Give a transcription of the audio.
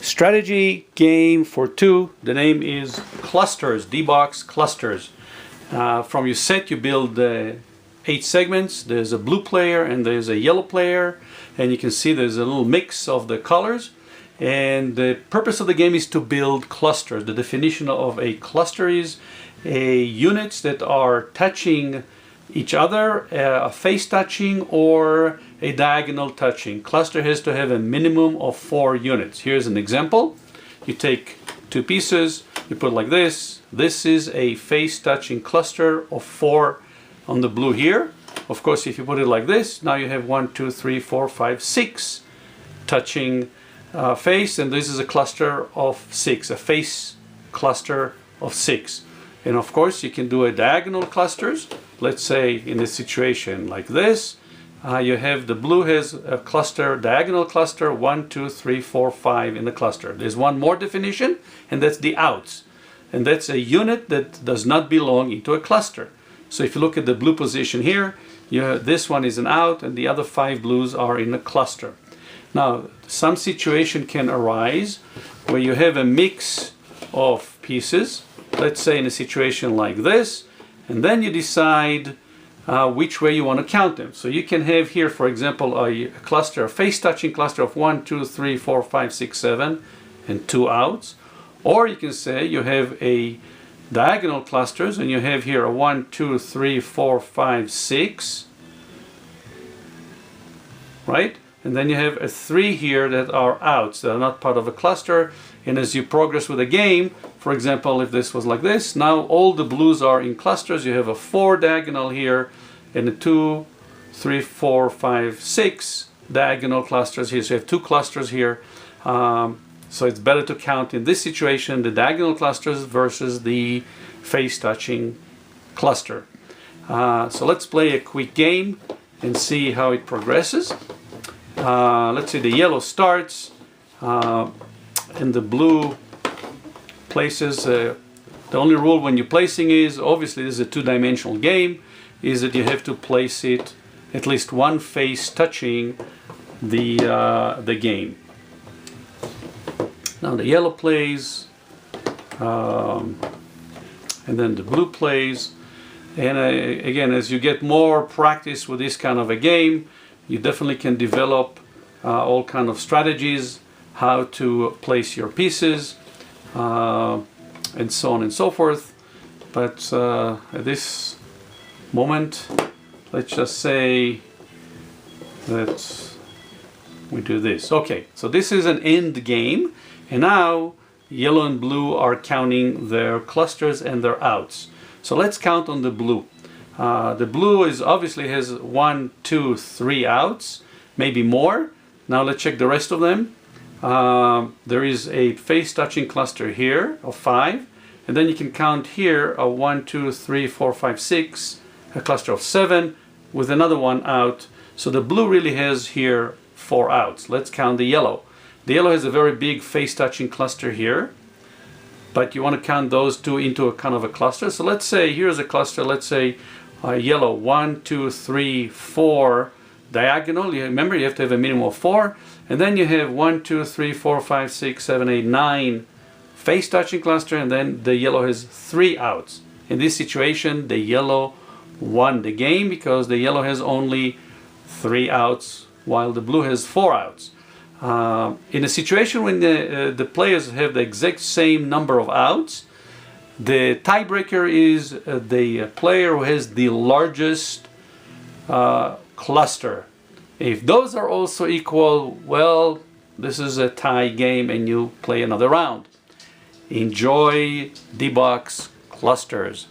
Strategy game for two. The name is clusters, DBOX clusters. From your set you build 8 segments. There's a blue player and there's a yellow player, and you can see there's a little mix of the colors. And the purpose of the game is to build clusters. The definition of a cluster is units that are touching each other, a face touching or a diagonal touching. Cluster has to have a minimum of 4 units. Here's an example. You take 2 pieces, you put it like this. This is a face touching cluster of 4 on the blue here. Of course, if you put it like this, now you have 1, 2, 3, 4, 5, 6 touching face, and this is a cluster of 6, a face cluster of 6. And of course, you can do a diagonal clusters. Let's say in this situation like this, you have the blue has a cluster, diagonal cluster, 1, 2, 3, 4, 5 in the cluster. There's one more definition, and that's the outs. And that's a unit that does not belong into a cluster. So if you look at the blue position here, this one is an out, and the other 5 blues are in a cluster. Now, some situation can arise where you have a mix of pieces. Let's say in a situation like this, and then you decide which way you want to count them. So you can have here, for example, a cluster, a face touching cluster of 1, 2, 3, 4, 5, 6, 7, and 2 outs. Or you can say you have a diagonal clusters, and you have here a 1, 2, 3, 4, 5, 6, right? And then you have a 3 here that are outs, that are not part of a cluster. And as you progress with the game, for example, if this was like this, now all the blues are in clusters. You have a 4 diagonal here, and a 2, 3, 4, 5, 6 diagonal clusters here. So you have 2 clusters here. So it's better to count in this situation the diagonal clusters versus the face touching cluster. So let's play a quick game and see how it progresses. Let's say the yellow starts and the blue places. The only rule when you're placing is, obviously this is a 2-dimensional game, is that you have to place it at least one face touching the game. Now the yellow plays, and then the blue plays. And again, as you get more practice with this kind of a game, you definitely can develop all kind of strategies, how to place your pieces, and so on and so forth. But at this moment, let's just say that we do this. Okay, so this is an end game, and now yellow and blue are counting their clusters and their outs. So let's count on the blue. The blue is obviously has 1, 2, 3 outs, maybe more. Now let's check the rest of them. There is a face touching cluster here of 5, and then you can count here a 1, 2, 3, 4, 5, 6, a cluster of 7 with another one out. So the blue really has here 4 outs. Let's count the yellow. The yellow has a very big face touching cluster here, but you want to count those 2 into a kind of a cluster. So let's say here's a cluster. Let's say yellow 1, 2, 3, 4 diagonal. You remember you have to have a minimum of 4, and then you have 1, 2, 3, 4, 5, 6, 7, 8, 9 face touching cluster, and then the yellow has 3 outs. In this situation, the yellow won the game because the yellow has only 3 outs while the blue has 4 outs. In a situation when the players have the exact same number of outs, the tiebreaker is the player who has the largest cluster. If those are also equal, well, this is a tie game and you play another round. Enjoy DBOX clusters.